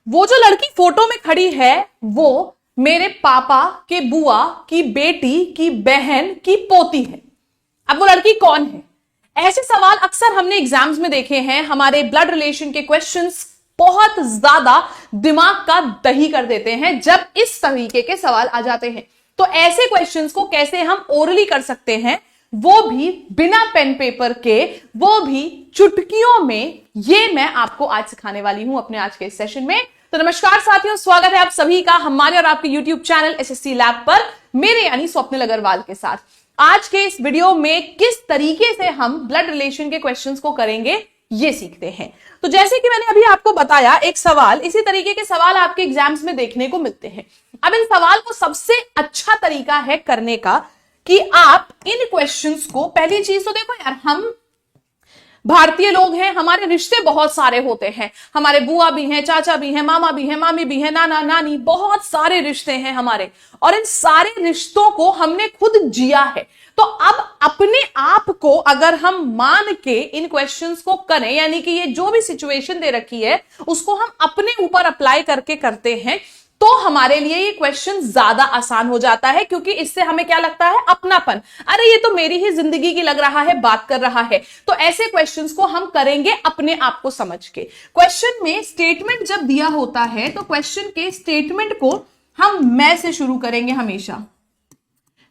वो जो लड़की फोटो में खड़ी है वो मेरे पापा के बुआ की बेटी की बहन की पोती है। अब वो लड़की कौन है? ऐसे सवाल अक्सर हमने एग्जाम्स में देखे हैं। हमारे ब्लड रिलेशन के क्वेश्चंस बहुत ज्यादा दिमाग का दही कर देते हैं जब इस तरीके के सवाल आ जाते हैं। तो ऐसे क्वेश्चंस को कैसे हम ओरली कर सकते हैं, वो भी बिना पेन पेपर के, वो भी चुटकियों में, ये मैं आपको आज सिखाने वाली हूं अपने आज के इस सेशन में। तो नमस्कार साथियों, स्वागत है आप सभी का हमारे और आपके YouTube चैनल एसएससी लैब पर, मेरे यानी स्वप्निल अग्रवाल के साथ। आज के इस वीडियो में किस तरीके से हम ब्लड रिलेशन के क्वेश्चंस को करेंगे ये सीखते हैं। तो जैसे कि मैंने अभी आपको बताया, एक सवाल, इसी तरीके के सवाल आपके एग्जाम्स में देखने को मिलते हैं। अब इन सवाल को सबसे अच्छा तरीका है करने का कि आप इन क्वेश्चंस को, पहली चीज तो देखो यार, हम भारतीय लोग हैं, हमारे रिश्ते बहुत सारे होते हैं। हमारे बुआ भी हैं, चाचा भी हैं, मामा भी हैं, मामी भी हैं, नाना नानी, बहुत सारे रिश्ते हैं हमारे, और इन सारे रिश्तों को हमने खुद जिया है। तो अब अपने आप को अगर हम मान के इन क्वेश्चंस को करें, यानी कि ये जो भी सिचुएशन दे रखी है उसको हम अपने ऊपर अप्लाई करके करते हैं, तो हमारे लिए ये क्वेश्चन ज्यादा आसान हो जाता है, क्योंकि इससे हमें क्या लगता है? अपनापन। अरे ये तो मेरी ही जिंदगी की लग रहा है, बात कर रहा है। तो ऐसे क्वेश्चंस को हम करेंगे अपने आप को समझ के। क्वेश्चन में स्टेटमेंट जब दिया होता है तो क्वेश्चन के स्टेटमेंट को हम मैं से शुरू करेंगे हमेशा।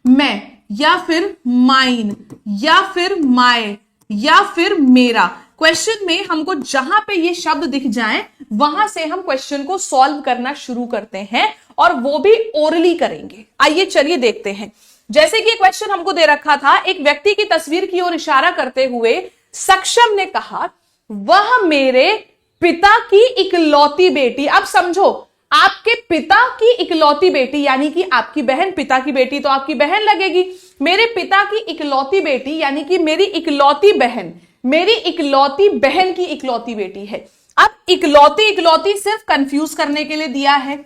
मैं, या फिर माइन, या फिर माय, या फिर मेरा। क्वेश्चन में हमको जहां पे ये शब्द दिख जाएं, वहां से हम क्वेश्चन को सॉल्व करना शुरू करते हैं, और वो भी ओरली करेंगे। आइए चलिए देखते हैं। जैसे कि क्वेश्चन हमको दे रखा था, एक व्यक्ति की तस्वीर की ओर इशारा करते हुए सक्षम ने कहा, वह मेरे पिता की इकलौती बेटी। अब समझो, आपके पिता की इकलौती बेटी यानी कि आपकी बहन, पिता की बेटी तो आपकी बहन लगेगी। मेरे पिता की इकलौती बेटी यानी कि मेरी इकलौती बहन, मेरी इकलौती बहन की इकलौती बेटी है। अब इकलौती इकलौती सिर्फ कंफ्यूज करने के लिए दिया है।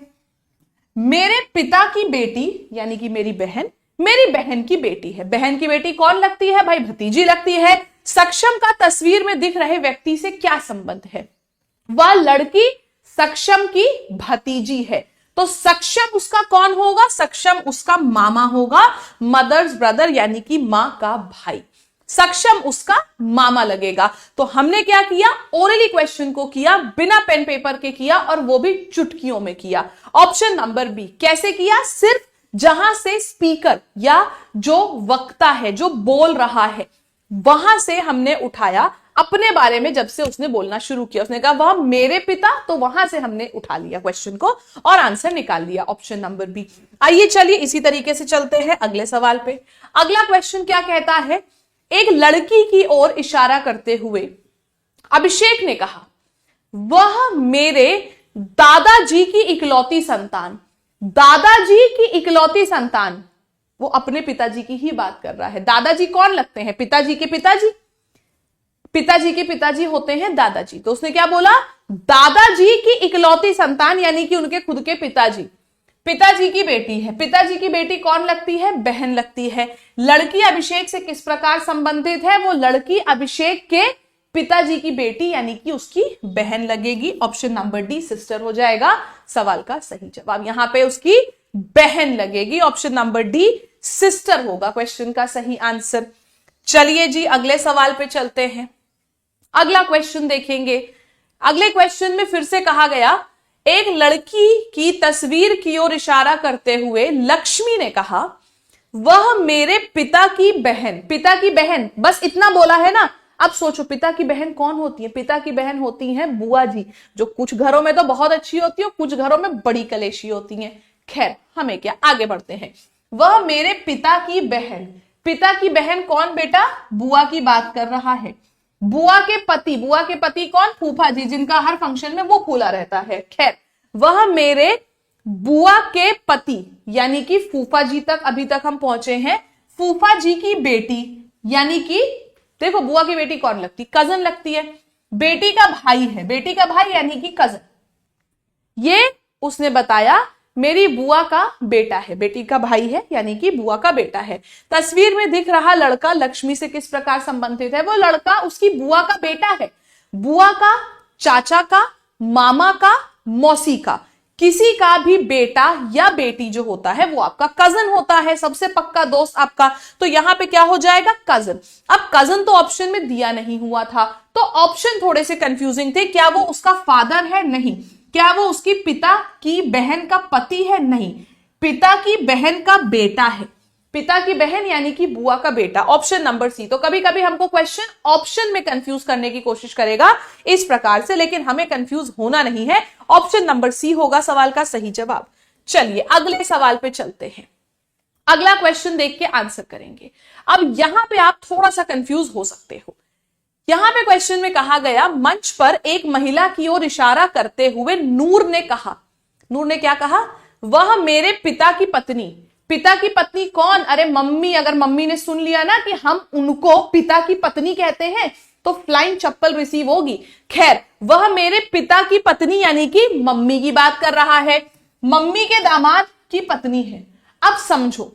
मेरे पिता की बेटी यानी कि मेरी बहन की बेटी है। बहन की बेटी कौन लगती है भाई? भतीजी लगती है। सक्षम का तस्वीर में दिख रहे व्यक्ति से क्या संबंध है? वह लड़की सक्षम की भतीजी है। तो सक्षम उसका कौन होगा? सक्षम उसका मामा होगा, मदर्स ब्रदर यानी कि मां का भाई। सक्षम उसका मामा लगेगा। तो हमने क्या किया? ओरली क्वेश्चन को किया, बिना पेन पेपर के किया, और वो भी चुटकियों में किया। Option number B. कैसे किया? सिर्फ जहां से स्पीकर या जो वक्ता है, जो बोल रहा है, वहां से हमने उठाया। अपने बारे में जब से उसने बोलना शुरू किया, उसने कहा वह मेरे पिता, तो वहां से हमने उठा लिया क्वेश्चन को और आंसर निकाल लिया। Option number B. आइए चलिए इसी तरीके से चलते हैं अगले सवाल पे। अगला क्वेश्चन क्या कहता है? एक लड़की की ओर इशारा करते हुए अभिषेक ने कहा, वह मेरे दादाजी की इकलौती संतान। दादाजी की इकलौती संतान, वो अपने पिताजी की ही बात कर रहा है। दादाजी कौन लगते हैं? पिताजी के पिताजी। पिताजी के पिताजी होते हैं दादाजी। तो उसने क्या बोला? दादाजी की इकलौती संतान यानी कि उनके खुद के पिताजी, पिताजी की बेटी है। पिताजी की बेटी कौन लगती है? बहन लगती है। लड़की अभिषेक से किस प्रकार संबंधित है? वो लड़की अभिषेक के पिताजी की बेटी यानी कि उसकी बहन लगेगी। ऑप्शन नंबर डी सिस्टर हो जाएगा सवाल का सही जवाब। यहां पे उसकी बहन लगेगी। ऑप्शन नंबर डी सिस्टर होगा क्वेश्चन का सही आंसर। चलिए जी अगले सवाल पे चलते हैं। अगला क्वेश्चन देखेंगे। अगले क्वेश्चन में फिर से कहा गया, एक लड़की की तस्वीर की ओर इशारा करते हुए लक्ष्मी ने कहा, वह मेरे पिता की बहन। पिता की बहन, बस इतना बोला है ना। अब सोचो पिता की बहन कौन होती है? पिता की बहन होती है बुआ जी, जो कुछ घरों में तो बहुत अच्छी होती है, कुछ घरों में बड़ी कलेशी होती है। खैर हमें क्या, आगे बढ़ते हैं। वह मेरे पिता की बहन। पिता की बहन कौन बेटा? बुआ की बात कर रहा है। बुआ के पति, बुआ के पति कौन? फूफा जी, जिनका हर फंक्शन में वो फूला रहता है। खैर, वह मेरे बुआ के पति यानी कि फूफा जी तक अभी तक हम पहुंचे हैं। फूफा जी की बेटी यानी कि देखो, बुआ की बेटी कौन लगती? कजन लगती है। बेटी का भाई है, बेटी का भाई यानी कि कजन। ये उसने बताया मेरी बुआ का बेटा है, बेटी का भाई है यानी कि बुआ का बेटा है। तस्वीर में दिख रहा लड़का लक्ष्मी से किस प्रकार संबंधित है? वो लड़का उसकी बुआ का बेटा है। बुआ का, चाचा का, मामा का मौसी का, किसी का भी बेटा या बेटी जो होता है वो आपका कजन होता है, सबसे पक्का दोस्त आपका। तो यहां पे क्या हो जाएगा, कजन। अब कजन तो ऑप्शन में दिया नहीं हुआ था, तो ऑप्शन थोड़े से कंफ्यूजिंग थे। क्या वो उसका फादर है? नहीं। क्या वो उसकी पिता की बहन का पति है? नहीं। पिता की बहन का बेटा है, पिता की बहन यानी कि बुआ का बेटा, ऑप्शन नंबर सी। तो कभी कभी हमको क्वेश्चन ऑप्शन में कंफ्यूज करने की कोशिश करेगा इस प्रकार से, लेकिन हमें कंफ्यूज होना नहीं है। ऑप्शन नंबर सी होगा सवाल का सही जवाब। चलिए अगले सवाल पे चलते हैं, अगला क्वेश्चन देख के आंसर करेंगे। अब यहां पे आप थोड़ा सा कंफ्यूज हो सकते हो। यहां पे क्वेश्चन में कहा गया, मंच पर एक महिला की ओर इशारा करते हुए नूर ने कहा, नूर ने क्या कहा, वह मेरे पिता की पत्नी। पिता की पत्नी कौन? अरे मम्मी। अगर मम्मी ने सुन लिया ना कि हम उनको पिता की पत्नी कहते हैं तो फ्लाइंग चप्पल रिसीव होगी। खैर, वह मेरे पिता की पत्नी यानी कि मम्मी की बात कर रहा है, मम्मी के दामाद की पत्नी है। अब समझो,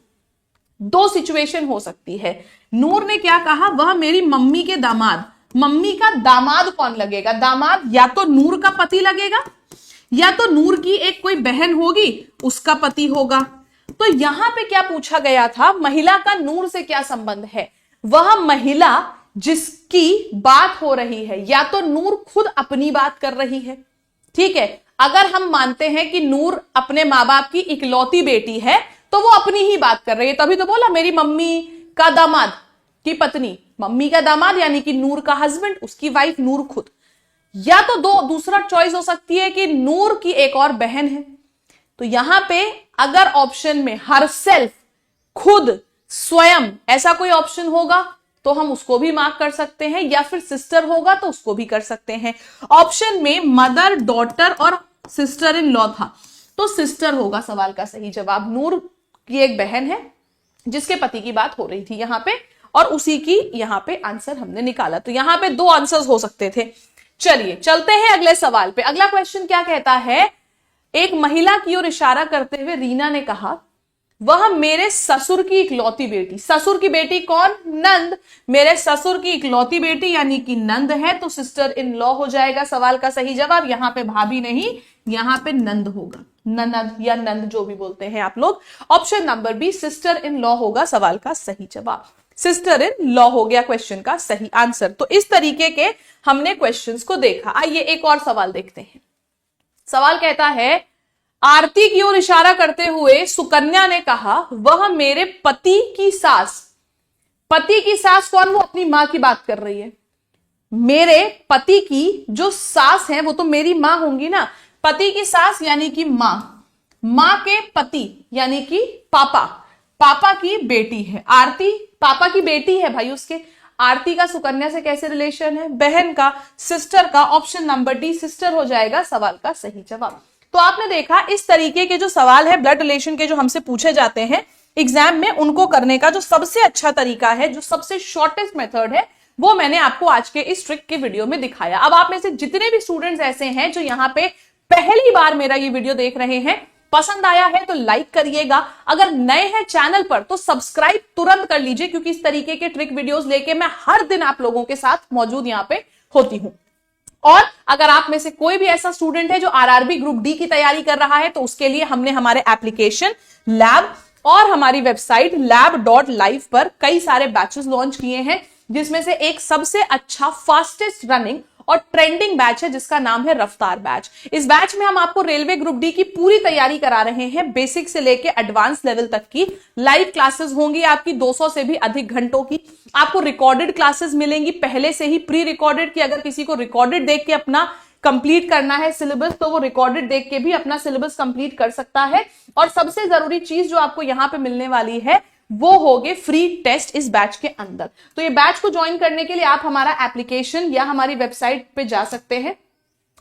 दो सिचुएशन हो सकती है। नूर ने क्या कहा, वह मेरी मम्मी के दामाद। मम्मी का दामाद कौन लगेगा? दामाद या तो नूर का पति लगेगा, या तो नूर की एक कोई बहन होगी उसका पति होगा। तो यहां पे क्या पूछा गया था, महिला का नूर से क्या संबंध है? वह महिला जिसकी बात हो रही है, या तो नूर खुद अपनी बात कर रही है, ठीक है। अगर हम मानते हैं कि नूर अपने माँ बाप की इकलौती बेटी है तो वो अपनी ही बात कर रही है, तभी तो बोला मेरी मम्मी का दामाद की पत्नी। मम्मी का दामाद यानी कि नूर का हस्बैंड, उसकी वाइफ नूर खुद। या तो दूसरा चॉइस हो सकती है कि नूर की एक और बहन है। तो यहां पे अगर ऑप्शन में हरसेल्फ, खुद, स्वयं, ऐसा कोई ऑप्शन होगा तो हम उसको भी मार्क कर सकते हैं, या फिर सिस्टर होगा तो उसको भी कर सकते हैं। ऑप्शन में मदर, डॉटर और सिस्टर इन लॉ था, तो सिस्टर होगा सवाल का सही जवाब। नूर की एक बहन है जिसके पति की बात हो रही थी यहां पे, और उसी की यहां पे आंसर हमने निकाला। तो यहां पे दो आंसर्स हो सकते थे। चलिए चलते हैं अगले सवाल पे। अगला क्वेश्चन क्या कहता है, एक महिला की ओर इशारा करते हुए रीना ने कहा, वह मेरे ससुर की इकलौती बेटी। ससुर की बेटी कौन? नंद। मेरे ससुर की इकलौती बेटी यानी कि नंद है, तो सिस्टर इन लॉ हो जाएगा सवाल का सही जवाब। यहां पे भाभी नहीं, यहां पे नंद होगा, ननद या नंद जो भी बोलते हैं आप लोग। Option number B sister in law होगा सवाल का सही जवाब। सिस्टर इन लॉ हो गया क्वेश्चन का सही आंसर। तो इस तरीके के हमने क्वेश्चंस को देखा। आइए एक और सवाल देखते हैं। सवाल कहता है, आरती की ओर इशारा करते हुए सुकन्या ने कहा, वह मेरे पति की सास। पति की सास कौन? वो अपनी मां की बात कर रही है। मेरे पति की जो सास है वो तो मेरी मां होंगी ना। पति की सास यानी कि मां, मां के पति यानी कि पापा, पापा की बेटी है आरती, पापा की बेटी है भाई उसके। आरती का सुकन्या से कैसे रिलेशन है? बहन का, सिस्टर का। ऑप्शन नंबर डी सिस्टर हो जाएगा सवाल का सही जवाब। तो आपने देखा इस तरीके के जो सवाल है ब्लड रिलेशन के जो हमसे पूछे जाते हैं एग्जाम में, उनको करने का जो सबसे अच्छा तरीका है, जो सबसे शॉर्टेस्ट मेथड है, वो मैंने आपको आज के इस ट्रिक के वीडियो में दिखाया। अब आप में से जितने भी स्टूडेंट्स ऐसे हैं जो यहाँ पे पहली बार मेरा ये वीडियो देख रहे हैं, पसंद आया है तो लाइक करिएगा। अगर नए हैं चैनल पर तो सब्सक्राइब तुरंत कर लीजिए, क्योंकि इस तरीके के ट्रिक वीडियोस लेके मैं हर दिन आप लोगों के साथ मौजूद यहाँ पे होती हूं। और अगर आप में से कोई भी ऐसा स्टूडेंट है जो आरआरबी ग्रुप डी की तैयारी कर रहा है, तो उसके लिए हमने हमारे एप्लीकेशन, लैब और हमारी वेबसाइट lab.live पर कई सारे बैचेस लॉन्च किए हैं, जिसमें से एक सबसे अच्छा फास्टेस्ट रनिंग और ट्रेंडिंग बैच है जिसका नाम है रफ्तार बैच। इस बैच में हम आपको रेलवे ग्रुप डी की पूरी तैयारी करा रहे हैं, बेसिक से लेके एडवांस लेवल तक की। लाइव क्लासेस होंगी आपकी 200 से भी अधिक घंटों की। आपको रिकॉर्डेड क्लासेस मिलेंगी पहले से ही, प्री रिकॉर्डेड की। अगर किसी को रिकॉर्डेड देख के अपना कंप्लीट करना है सिलेबस, तो वो रिकॉर्डेड देख के भी अपना सिलेबस कंप्लीट कर सकता है। और सबसे जरूरी चीज जो आपको यहां पे मिलने वाली है वो होगे फ्री टेस्ट इस बैच के अंदर। तो ये बैच को ज्वाइन करने के लिए आप हमारा एप्लीकेशन या हमारी वेबसाइट पे जा सकते हैं।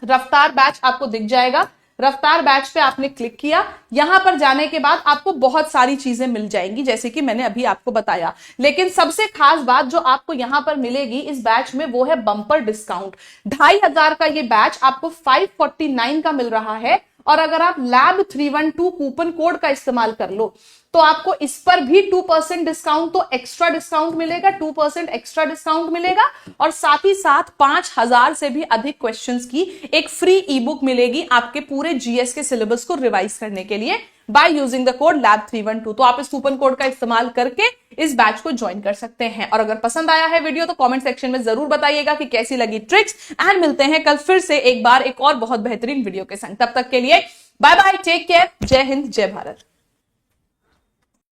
रफ्तार बैच आपको दिख जाएगा। रफ्तार बैच पे आपने क्लिक किया, यहां पर जाने के बाद आपको बहुत सारी चीजें मिल जाएंगी जैसे कि मैंने अभी आपको बताया। लेकिन सबसे खास बात जो आपको यहां पर मिलेगी इस बैच में वो है बम्पर डिस्काउंट। 2500 का ये बैच आपको 549 का मिल रहा है, और अगर आप लैब 312 कूपन कोड का इस्तेमाल कर लो तो आपको इस पर भी 2% डिस्काउंट, तो एक्स्ट्रा डिस्काउंट मिलेगा, 2% एक्स्ट्रा डिस्काउंट मिलेगा और साथ ही साथ 5000 से भी अधिक क्वेश्चंस की एक फ्री ई बुक मिलेगी आपके पूरे जीएस के सिलेबस को रिवाइज करने के लिए by using the code lab312। तो आप इस कूपन कोड का इस्तेमाल करके इस बैच को ज्वाइन कर सकते हैं। और अगर पसंद आया है वीडियो तो कमेंट सेक्शन में जरूर बताइएगा कि कैसी लगी ट्रिक्स, एंड मिलते हैं कल फिर से एक बार एक और बहुत बेहतरीन वीडियो के संग। तब तक के लिए बाय बाय, टेक केयर, जय हिंद, जय भारत।